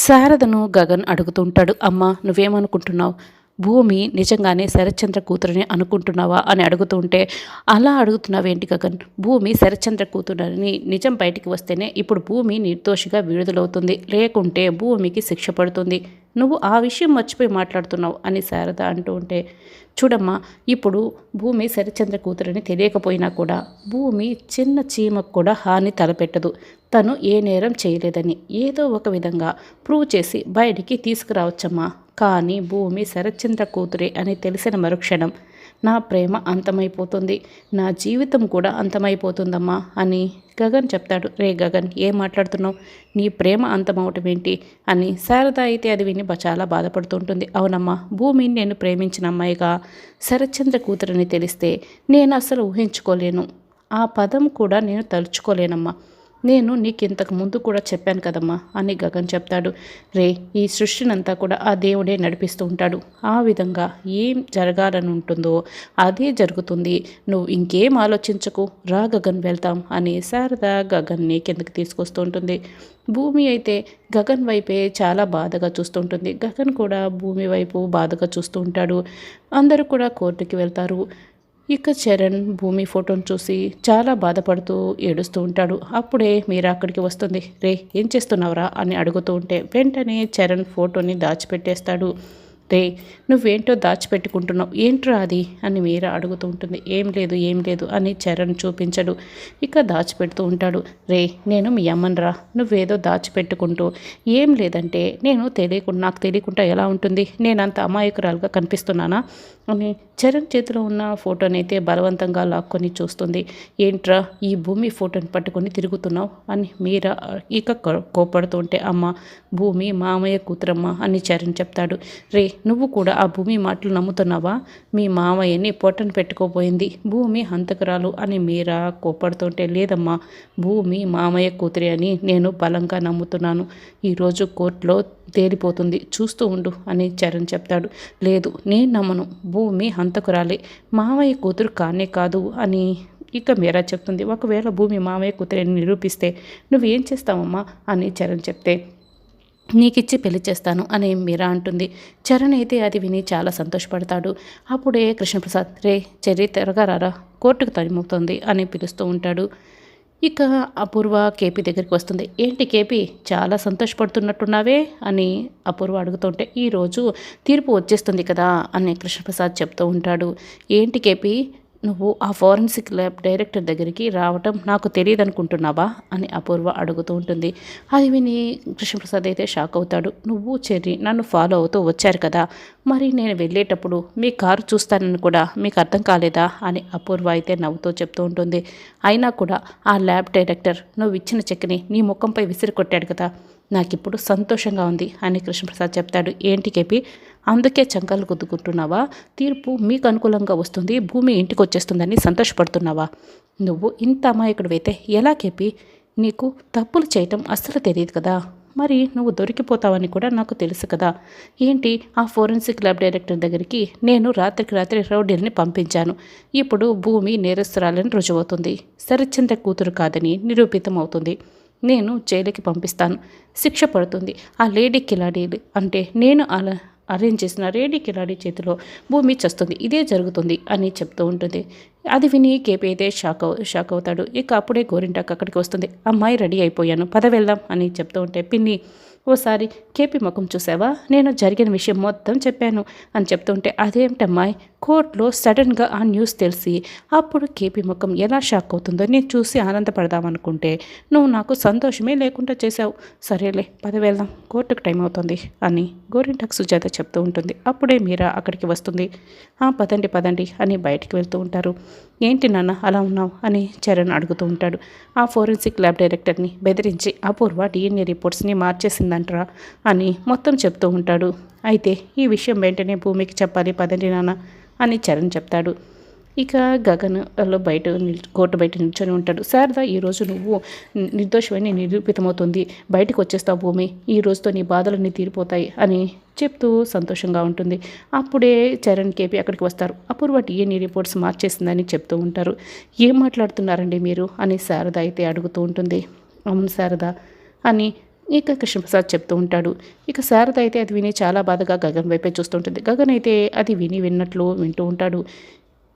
శారదను గగన్ అడుగుతుంటాడు. అమ్మా, నువ్వేమనుకుంటున్నావు? భూమి నిజంగానే శరత్చంద్ర కూతురని అనుకుంటున్నావా అని అడుగుతుంటే, అలా అడుగుతున్నావేంటి గగన్? భూమి శరత్చంద్ర కూతురని నిజం బయటికి వస్తేనే ఇప్పుడు భూమి నిర్దోషిగా విడుదలవుతుంది, లేకుంటే భూమికి శిక్ష పడుతుంది. నువ్వు ఆ విషయం మర్చిపోయి మాట్లాడుతున్నావు అని శారద అంటూ ఉంటే, చూడమ్మా, ఇప్పుడు భూమి శరత్చంద్ర కూతురని తెలియకపోయినా కూడా భూమి చిన్న చీమకు కూడా హాని తలపెట్టదు. తను ఏ నేరం చేయలేదని ఏదో ఒక విధంగా ప్రూవ్ చేసి బయటికి తీసుకురావచ్చమ్మా. కానీ భూమి శరత్చంద్ర కూతురే అని తెలిసిన మరుక్షణం నా ప్రేమ అంతమైపోతుంది, నా జీవితం కూడా అంతమైపోతుందమ్మా అని గగన్ చెప్తాడు. రే గగన్, ఏం మాట్లాడుతున్నావు? నీ ప్రేమ అంతమవటం ఏంటి అని శారద అయితే అది విని చాలా బాధపడుతుంటుంది. అవునమ్మా, భూమిని నేను ప్రేమించిన అమ్మాయిగా శరత్చంద్ర కూతురని తెలిస్తే నేను అసలు ఊహించుకోలేను, ఆ పదం కూడా నేను తలుచుకోలేనమ్మా. నేను నీకు ఇంతకు ముందు కూడా చెప్పాను కదమ్మా అని గగన్ చెప్తాడు. రే, ఈ సృష్టినంతా కూడా ఆ దేవుడే నడిపిస్తూ ఉంటాడు. ఆ విధంగా ఏం జరగాలని ఉంటుందో అదే జరుగుతుంది. నువ్వు ఇంకేం ఆలోచించకు, రా గగన్ వెళ్తాం అని శారద గగన్ని కిందకి తీసుకొస్తూ ఉంటుంది. భూమి అయితే గగన్ వైపే చాలా బాధగా చూస్తుంటుంది. గగన్ కూడా భూమి వైపు బాధగా చూస్తూ ఉంటాడు. అందరూ కూడా కోర్టుకి వెళ్తారు. ఇక చరణ్ భూమి ఫోటోను చూసి చాలా బాధపడుతూ ఏడుస్తూ ఉంటాడు. అప్పుడే మీరా అక్కడికి వస్తుంది. రే, ఏం చేస్తున్నావురా అని అడుగుతూ ఉంటే వెంటనే చరణ్ ఫోటోని దాచిపెట్టేస్తాడు. రే, నువ్వేంటో దాచిపెట్టుకుంటున్నావు, ఏంట్రా అది అని మీరా అడుగుతూ ఉంటుంది. ఏం లేదు అని చరణ్ చూపించడు. ఇక దాచిపెడుతూ ఉంటాడు. రే, నేను మీ అమ్మనరా, నువ్వేదో దాచిపెట్టుకుంటూ ఏం లేదంటే నాకు తెలియకుండా ఎలా ఉంటుంది? నేనంత అమాయకురాలుగా కనిపిస్తున్నానా అని చరణ్ చేతిలో ఉన్న ఫోటోనైతే బలవంతంగా లాక్కొని చూస్తుంది. ఏంట్రా ఈ భూమి ఫోటోని పట్టుకొని తిరుగుతున్నావు అని మీరా ఇక కోపడుతూ ఉంటే, అమ్మ, భూమి మామయ్య కూతురమ్మ అని చరణ్ చెప్తాడు. రే, నువ్వు కూడా ఆ భూమి మాటలు నమ్ముతున్నావా? మీ మామయ్యని పొట్టను పెట్టుకోపోయింది భూమి హంతకురాలు అని మీరా కోపడుతుంటే, లేదమ్మా, భూమి మామయ్య కూతురి అని నేను బలంగా నమ్ముతున్నాను. ఈరోజు కోర్టులో తేలిపోతుంది, చూస్తూ ఉండు అని చరణ్ చెప్తాడు. లేదు, నేను నమ్మను, భూమి హంతకురాలే, మామయ్య కూతురు కానే కాదు అని ఇక మీరా చెప్తుంది. ఒకవేళ భూమి మామయ్య కూతురని నిరూపిస్తే నువ్వేం చేస్తావమ్మా అని చరణ్ చెప్తే, నీకిచ్చి పెళ్లి చేస్తాను అని మీరా అంటుంది. చరణ్ అయితే అది విని చాలా సంతోషపడతాడు. అప్పుడే కృష్ణప్రసాద్, రే చెర్రీ, త్వరగా రారా, కోర్టుకు తరిమవుతుంది అని పిలుస్తూ ఉంటాడు. ఇక అపూర్వ కేపీ దగ్గరికి వస్తుంది. ఏంటి కేపీ, చాలా సంతోషపడుతున్నట్టున్నావే అని అపూర్వ అడుగుతుంటే, ఈరోజు తీర్పు వచ్చేస్తుంది కదా అని కృష్ణప్రసాద్ చెప్తూ ఉంటాడు. ఏంటి కేపీ, నువ్వు ఆ ఫోరెన్సిక్ ల్యాబ్ డైరెక్టర్ దగ్గరికి రావటం నాకు తెలియదు అనుకుంటున్నావా అని అపూర్వ అడుగుతూ ఉంటుంది. అది విని కృష్ణప్రసాద్ అయితే షాక్ అవుతాడు. నువ్వు చెర్రీ నన్ను ఫాలో అవుతూ వచ్చారు కదా, మరి నేను వెళ్ళేటప్పుడు మీ కారు చూస్తానని కూడా మీకు అర్థం కాలేదా అని అపూర్వ అయితే నవ్వుతూ చెప్తూ ఉంటుంది. అయినా కూడా ఆ ల్యాబ్ డైరెక్టర్ నువ్వు ఇచ్చిన చెక్ని నీ ముఖంపై విసిరి కొట్టాడు కదా, నాకిప్పుడు సంతోషంగా ఉంది అని కృష్ణప్రసాద్ చెప్తాడు. ఏంటి కేపీ, అందుకే చంకాలు గుద్దుకుంటున్నావా? తీర్పు మీకు అనుకూలంగా వస్తుంది, భూమి ఇంటికి వచ్చేస్తుందని సంతోషపడుతున్నావా? నువ్వు ఇంత అమాయకుడివైతే ఎలా కేపీ? నీకు తప్పులు చేయటం అస్సలు తెలియదు కదా, మరి నువ్వు దొరికిపోతావని కూడా నాకు తెలుసు కదా. ఏంటి, ఆ ఫోరెన్సిక్ ల్యాబ్ డైరెక్టర్ దగ్గరికి నేను రాత్రికి రాత్రి రౌడీల్ని పంపించాను. ఇప్పుడు భూమి నేరస్తురాలని రుజువవుతుంది, శరత్చంద్ర కూతురు కాదని నిరూపితం అవుతుంది. నేను జైలుకి పంపిస్తాను, శిక్ష పడుతుంది. ఆ లేడీ కిలాడీ అంటే నేను అలా అరేంజ్ చేసిన లేడీ కిలాడీ చేతిలో భూమి చస్తుంది, ఇదే జరుగుతుంది అని చెప్తూ ఉంటుంది. అది విని కేపీ అయితే షాక్ అవుతాడు. ఇక అప్పుడే గోరింటాక్ అక్కడికి వస్తుంది. అమ్మాయి రెడీ అయిపోయాను, పద వెళ్దాం అని చెప్తూ ఉంటే, పిన్ని ఓసారి కేపీ ముఖం చూసావా, నేను జరిగిన విషయం మొత్తం చెప్పాను అని చెప్తుంటే, అదేమిటమ్మాయి, కోర్టులో సడన్గా ఆ న్యూస్ తెలిసి అప్పుడు కేపీ ముఖం ఎలా షాక్ అవుతుందో నేను చూసి ఆనందపడదామనుకుంటే నువ్వు నాకు సంతోషమే లేకుండా చేశావు. సరేలే, పద వెళ్దాం, కోర్టుకు టైం అవుతుంది అని గోరింటాక్ సుజాత చెప్తూ ఉంటుంది. అప్పుడే మీరా అక్కడికి వస్తుంది. పదండి అని బయటికి వెళ్తూ ఉంటారు. ఏంటి నాన్న అలా ఉన్నావు అని చరణ్ అడుగుతూ ఉంటాడు. ఆ ఫోరెన్సిక్ ల్యాబ్ డైరెక్టర్ని బెదిరించి అపూర్వ DNA రిపోర్ట్స్ని మార్చేసిందంటరా అని మొత్తం చెప్తూ ఉంటాడు. అయితే ఈ విషయం వెంటనే భూమికి చెప్పాలి, పదండి నాన్న అని చరణ్ చెప్తాడు. ఇక గగన్లో కోర్టు బయట నిల్చొని ఉంటాడు. శారద, ఈరోజు నువ్వు నిర్దోషమని నిరూపితమవుతుంది, బయటకు వచ్చేస్తావు భూమి, ఈ రోజుతో నీ బాధలన్నీ తీరిపోతాయి అని చెప్తూ సంతోషంగా ఉంటుంది. అప్పుడే చరణ్ కేపీ అక్కడికి వస్తారు. అపూర్వ DNA రిపోర్ట్స్ మార్చేసిందని చెప్తూ ఉంటారు. ఏం మాట్లాడుతున్నారండి మీరు అని శారద అయితే అడుగుతూ ఉంటుంది. అవును శారద అని ఇక కృష్ణప్రసాద్ చెప్తూ ఉంటాడు. ఇక శారద అయితే అది విని చాలా బాధగా గగన్ వైపే చూస్తుంటుంది. గగన్ అయితే అది విన్నట్లు వింటూ ఉంటాడు.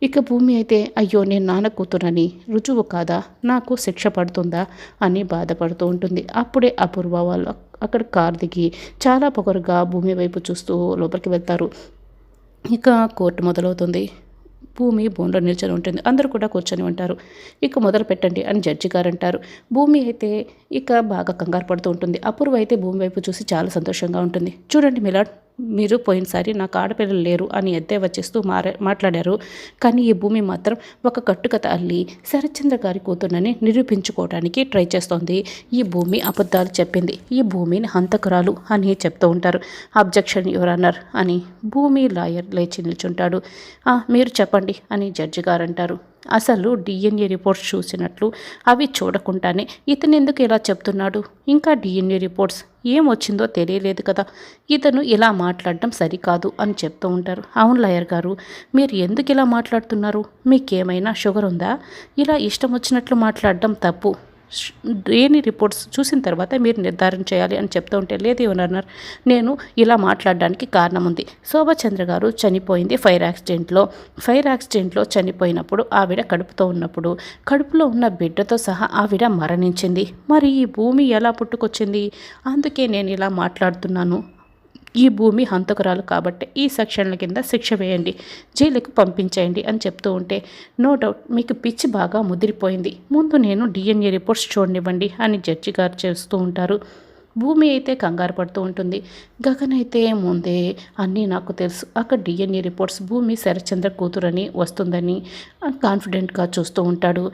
ఇక భూమి అయితే అయ్యో నేను నాన్న కూతురని రుజువు కాదా, నాకు శిక్ష పడుతుందా అని బాధపడుతూ ఉంటుంది. అప్పుడే అపూర్వ వాళ్ళు అక్కడ కారు దిగి చాలా పొగరుగా భూమి వైపు చూస్తూ లోపలికి వెళ్తారు. ఇక కోర్టు మొదలవుతుంది. భూమి బోన్లో నిల్చొని ఉంటుంది. అందరూ కూడా కూర్చొని ఉంటారు. ఇక మొదలు పెట్టండి అని జడ్జి గారు అంటారు. భూమి అయితే ఇక బాగా కంగారు పడుతూ ఉంటుంది. అపూర్వ అయితే భూమి వైపు చూసి చాలా సంతోషంగా ఉంటుంది. చూడండి మిలాడ్, మీరు పోయినసారి నాకు ఆడపిల్లలు లేరు అని ఎద్దేవా చేస్తూ మాట్లాడారు. కానీ ఈ భూమి మాత్రం ఒక కట్టుకథ అల్లి శరత్చంద్ర గారి కూతుర్నని నిరూపించుకోవడానికి ట్రై చేస్తోంది. ఈ భూమి అబద్ధాలు చెప్పింది, ఈ భూమిని హంతకురాలు అని చెప్తూ ఉంటారు. అబ్జెక్షన్ యువర్ ఆనర్ అని భూమి లాయర్ లేచి నిల్చుంటాడు. మీరు చెప్పండి అని జడ్జి గారు అంటారు. అసలు డిఎన్ఏ రిపోర్ట్స్ చూసినట్లు అవి చూడకుండానే ఇతను ఎందుకు ఇలా చెప్తున్నాడు? ఇంకా డిఎన్ఏ రిపోర్ట్స్ ఏం వచ్చిందో తెలియలేదు కదా, ఇతను ఇలా మాట్లాడడం సరికాదు అని చెప్తూ ఉంటారు. అవును లాయర్ గారు, మీరు ఎందుకు ఇలా మాట్లాడుతున్నారు? మీకేమైనా షుగర్ ఉందా? ఇలా ఇష్టం వచ్చినట్లు మాట్లాడడం తప్పు. దేని రిపోర్ట్స్ చూసిన తర్వాత మీరు నిర్ధారణ చేయాలి అని చెప్తూ ఉంటే, లేదు యువర్, నేను ఇలా మాట్లాడడానికి కారణం ఉంది. శోభచంద్ర గారు చనిపోయింది ఫైర్ యాక్సిడెంట్లో చనిపోయినప్పుడు ఆవిడ కడుపుతో ఉన్నప్పుడు కడుపులో ఉన్న బిడ్డతో సహా ఆవిడ మరణించింది. మరి ఈ భూమి ఎలా పుట్టుకొచ్చింది? అందుకే నేను ఇలా మాట్లాడుతున్నాను. ఈ భూమి హంతకురాలు కాబట్టి ఈ సెక్షన్ల కింద శిక్ష వేయండి, జైలుకు పంపించేయండి అని చెప్తూ ఉంటే, నో డౌట్ మీకు పిచ్చి బాగా ముదిరిపోయింది, ముందు నేను డిఎన్ఏ రిపోర్ట్స్ చూడనివ్వండి అని జడ్జి గారు చేస్తూ ఉంటారు. భూమి అయితే కంగారు పడుతూ ఉంటుంది. గగన్ అయితే ముందే అన్నీ నాకు తెలుసు, అక్కడ డిఎన్ఏ రిపోర్ట్స్ భూమి శరత్చంద్ర కూతురని వస్తుందని కాన్ఫిడెంట్గా చూస్తూ ఉంటాడు.